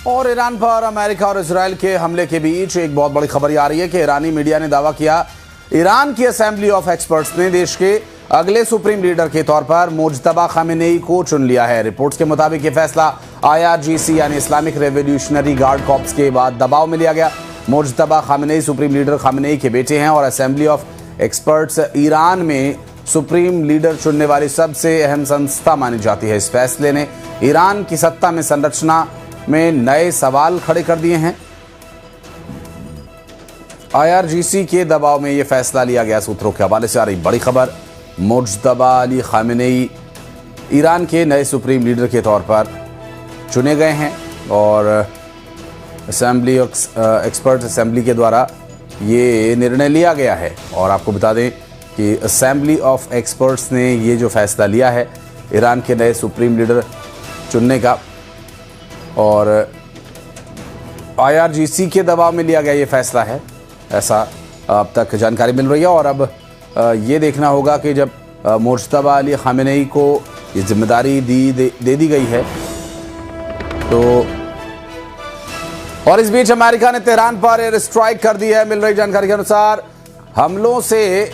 और ईरान पर अमेरिका और इजराइल के हमले के बीच एक बहुत बड़ी खबर आ रही है कि ईरानी मीडिया ने दावा किया ईरान की असेंबली ऑफ एक्सपर्ट्स ने देश के अगले सुप्रीम लीडर के तौर पर मुज्तबा खामेनेई को चुन लिया है। रिपोर्ट्स के मुताबिक ये फैसला IRGC यानी इस्लामिक रेवोल्यूशनरी गार्ड कॉर्प्स के बाद दबाव में लिया गया। Mojtaba Khamenei supreme leader Khamenei के बेटे हैं और असेंबली ऑफ एक्सपर्ट्स ईरान में सुप्रीम लीडर चुनने वाली सबसे अहम संस्था मानी जाती है। इस फैसले ने ईरान की सत्ता में संरचना में नए सवाल खड़े कर दिए हैं। IRGC के दबाव में यह फैसला लिया गया। सूत्रों के हवाले से आ रही बड़ी खबर, मुज्तबा अली खामेनेई ईरान के नए सुप्रीम लीडर के तौर पर चुने गए हैं और असेंबली एक्सपर्ट असेंबली के द्वारा ये निर्णय लिया गया है। और आपको बता दें कि असेंबली ऑफ एक्सपर्ट्स ने ये जो फैसला लिया है ईरान के नए सुप्रीम लीडर चुनने का, और IRGC के दबाव में लिया गया ये फैसला है, ऐसा अब तक जानकारी मिल रही है। और अब ये देखना होगा कि जब मुज्तबा अली खामेनेई को ये जिम्मेदारी दे दी गई है तो। और इस बीच अमेरिका ने तेहरान पर एयर स्ट्राइक कर दी है। मिल रही जानकारी के अनुसार हमलों से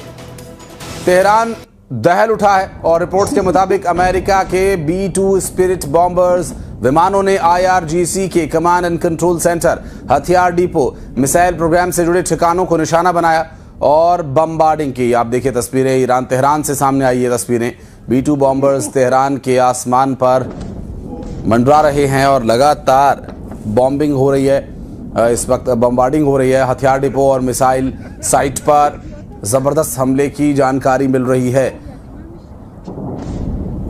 तेहरान दहल उठा है और रिपोर्ट्स के मुताबिक अमेरिका के B-2 स्पिरिट बॉम्बर्स विमानों ने IRGC के कमांड एंड कंट्रोल सेंटर, हथियार डिपो, मिसाइल प्रोग्राम से जुड़े ठिकानों को निशाना बनाया और बमबार्डिंग की। आप देखिए तस्वीरें ईरान तेहरान से सामने आई है तस्वीरें। B-2 बॉम्बर्स तेहरान के आसमान पर मंडरा रहे हैं और लगातार बॉम्बिंग हो रही है। इस वक्त बमबार्डिंग हो रही है। हथियार डिपो और मिसाइल साइट पर जबरदस्त हमले की जानकारी मिल रही है।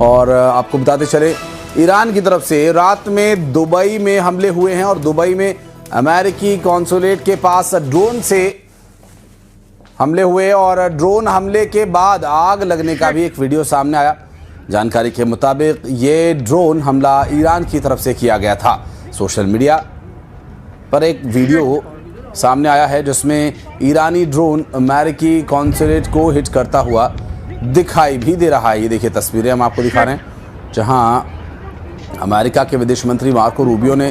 और आपको बताते चले ईरान की तरफ से रात में दुबई में हमले हुए हैं और दुबई में अमेरिकी कॉन्सुलेट के पास ड्रोन से हमले हुए और ड्रोन हमले के बाद आग लगने का भी एक वीडियो सामने आया। जानकारी के मुताबिक ये ड्रोन हमला ईरान की तरफ से किया गया था। सोशल मीडिया पर एक वीडियो सामने आया है जिसमें ईरानी ड्रोन अमेरिकी कॉन्सुलेट को हिट करता हुआ दिखाई भी दे रहा है। ये देखिए तस्वीरें हम आपको दिखा रहे हैं जहां अमेरिका के विदेश मंत्री मार्को रूबियो ने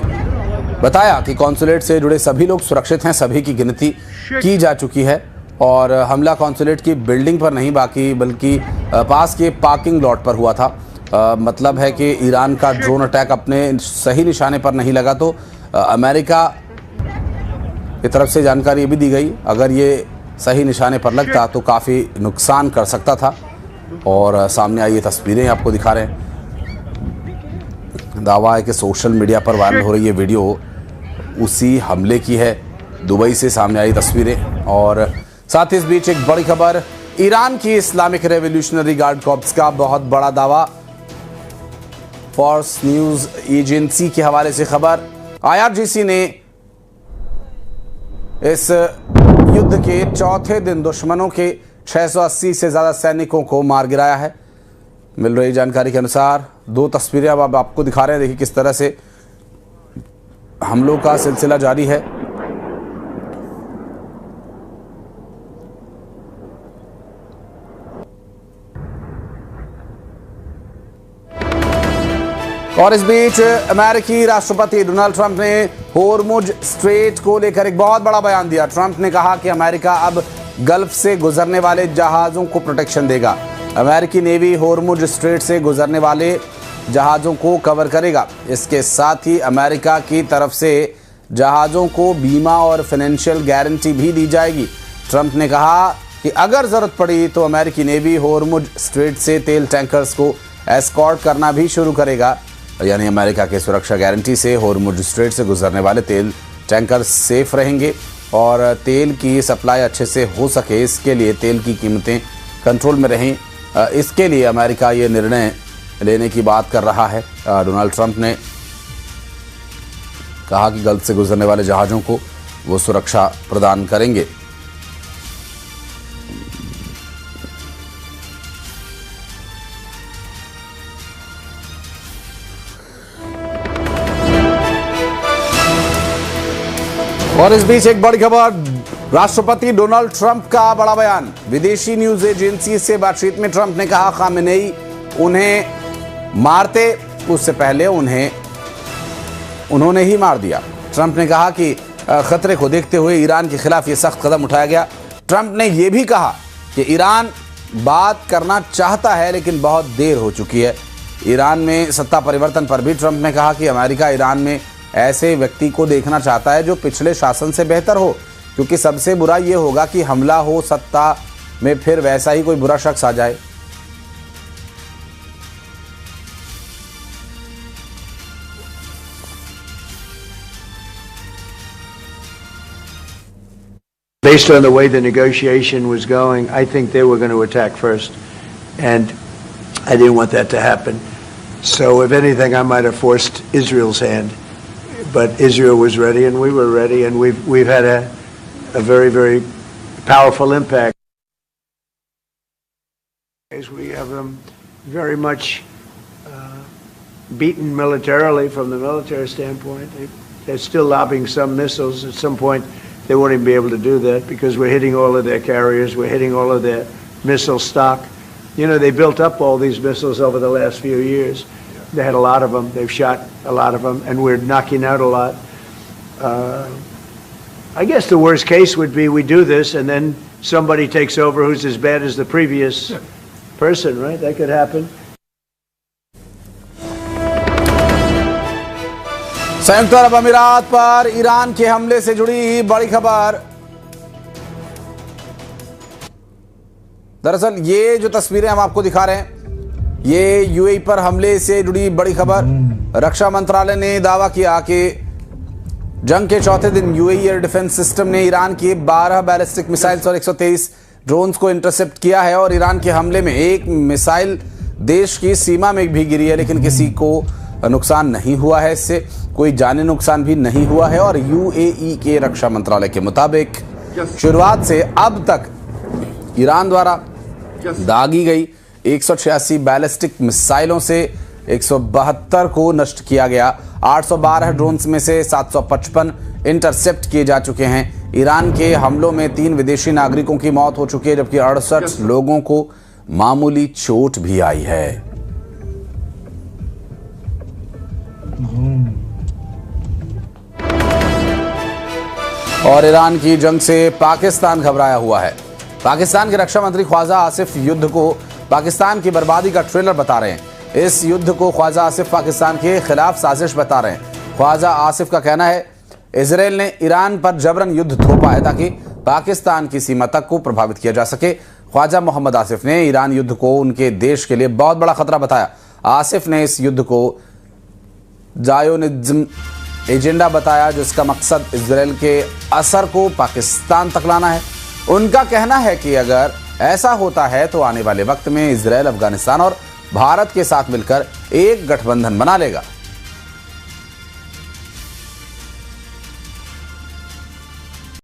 बताया कि कॉन्सुलेट से जुड़े सभी लोग सुरक्षित हैं, सभी की गिनती की जा चुकी है और हमला कॉन्सुलेट की बिल्डिंग पर नहीं बल्कि पास के पार्किंग लॉट पर हुआ था। मतलब है कि ईरान का ड्रोन अटैक अपने सही निशाने पर नहीं लगा तो अमेरिका की तरफ से जानकारी ये भी दी गई अगर ये सही निशाने पर लगता तो काफ़ी नुकसान कर सकता था। और सामने आई ये तस्वीरें आपको दिखा रहे हैं। दावा है कि सोशल मीडिया पर वायरल हो रही ये वीडियो उसी हमले की है। दुबई से सामने आई तस्वीरें। और साथ ही इस बीच एक बड़ी खबर, ईरान की इस्लामिक रेवोल्यूशनरी गार्ड कॉर्प्स का बहुत बड़ा दावा। फॉक्स न्यूज एजेंसी के हवाले से खबर, IRGC ने इस युद्ध के चौथे दिन दुश्मनों के 680 से ज्यादा सैनिकों को मार गिराया है। मिल रही जानकारी के अनुसार दो तस्वीरें अब आपको दिखा रहे हैं। देखिए किस तरह से हमलों का सिलसिला जारी है। और इस बीच अमेरिकी राष्ट्रपति डोनाल्ड ट्रंप ने होर्मुज स्ट्रेट को लेकर एक बहुत बड़ा बयान दिया। ट्रंप ने कहा कि अमेरिका अब गल्फ से गुजरने वाले जहाजों को प्रोटेक्शन देगा। अमेरिकी नेवी होर्मुज स्ट्रेट से गुजरने वाले जहाज़ों को कवर करेगा। इसके साथ ही अमेरिका की तरफ से जहाज़ों को बीमा और फाइनेंशियल गारंटी भी दी जाएगी। ट्रंप ने कहा कि अगर ज़रूरत पड़ी तो अमेरिकी नेवी होर्मुज स्ट्रेट से तेल टैंकर्स को एस्कॉर्ट करना भी शुरू करेगा। यानी अमेरिका के सुरक्षा गारंटी से होर्मुज स्ट्रेट से गुजरने वाले तेल टैंकर सेफ रहेंगे और तेल की सप्लाई अच्छे से हो सके, इसके लिए तेल की कीमतें कंट्रोल में रहें, इसके लिए अमेरिका ये निर्णय लेने की बात कर रहा है। डोनाल्ड ट्रंप ने कहा कि गल्फ से गुजरने वाले जहाज़ों को वो सुरक्षा प्रदान करेंगे। और इस बीच एक बड़ी खबर, राष्ट्रपति डोनाल्ड ट्रंप का बड़ा बयान। विदेशी न्यूज एजेंसी से बातचीत में ट्रंप ने कहा खामेनेई उन्हें मारते उससे पहले उन्हें उन्होंने ही मार दिया। ट्रंप ने कहा कि खतरे को देखते हुए ईरान के खिलाफ ये सख्त कदम उठाया गया। ट्रंप ने यह भी कहा कि ईरान बात करना चाहता है लेकिन बहुत देर हो चुकी है। ईरान में सत्ता परिवर्तन पर भी ट्रंप ने कहा कि अमेरिका ईरान में ऐसे व्यक्ति को देखना चाहता है जो पिछले शासन से बेहतर हो, क्योंकि सबसे बुरा ये होगा कि हमला हो, सत्ता में फिर वैसा ही कोई बुरा शख्स आ जाए। Based on the way the negotiation was going, I think they were going to attack first, and I didn't want that to happen. So if anything, I might have forced Israel's hand, but Israel was ready and we were ready, and we've had a very, very powerful impact. We have them very much beaten militarily from the military standpoint. They're still lobbing some missiles. At some point, they won't even be able to do that because we're hitting all of their carriers. We're hitting all of their missile stock. You know, they built up all these missiles over the last few years. They had a lot of them. They've shot a lot of them, and we're knocking out a lot. I guess the worst case would be we do this, and then somebody takes over who's as bad as the previous person, right? That could happen. संयुक्त अरब अमीरात पर Iran के हमले से जुड़ी बड़ी खबर। दरअसल ये जो तस्वीरें हम आपको दिखा रहे हैं, ये यूएई पर हमले से जुड़ी बड़ी खबर। रक्षा मंत्रालय ने दावा किया कि जंग के चौथे दिन यूएई एयर डिफेंस सिस्टम ने ईरान की 12 बैलिस्टिक मिसाइल्स और 123 ड्रोन्स को इंटरसेप्ट किया है और ईरान के हमले में एक मिसाइल देश की सीमा में भी गिरी है, लेकिन किसी को नुकसान नहीं हुआ है। इससे कोई जानी नुकसान भी नहीं हुआ है। और यूएई के रक्षा मंत्रालय के मुताबिक शुरुआत से अब तक ईरान द्वारा दागी गई 186 बैलिस्टिक मिसाइलों से 172 को नष्ट किया गया। 812 ड्रोन्स में से 755 इंटरसेप्ट किए जा चुके हैं। ईरान के हमलों में 3 विदेशी नागरिकों की मौत हो चुकी है, जबकि 68 लोगों को मामूली चोट भी आई है। और ईरान की जंग से पाकिस्तान घबराया हुआ है। पाकिस्तान के रक्षा मंत्री ख्वाजा आसिफ युद्ध को पाकिस्तान की बर्बादी का ट्रेलर बता रहे हैं। इस युद्ध को ख्वाजा आसिफ पाकिस्तान के खिलाफ साजिश बता रहे हैं। ख्वाजा आसिफ का कहना है इजराइल ने ईरान पर जबरन युद्ध थोपा है ताकि पाकिस्तान की सीमा तक को प्रभावित किया जा सके। ख्वाजा मोहम्मद आसिफ ने ईरान युद्ध को उनके देश के लिए बहुत बड़ा खतरा बताया। आसिफ ने इस युद्ध को ज़ायोनिज्म एजेंडा बताया, जिसका मकसद इजराइल के असर को पाकिस्तान तक लाना है। उनका कहना है कि अगर ऐसा होता है तो आने वाले वक्त में इजराइल अफगानिस्तान और भारत के साथ मिलकर एक गठबंधन बना लेगा।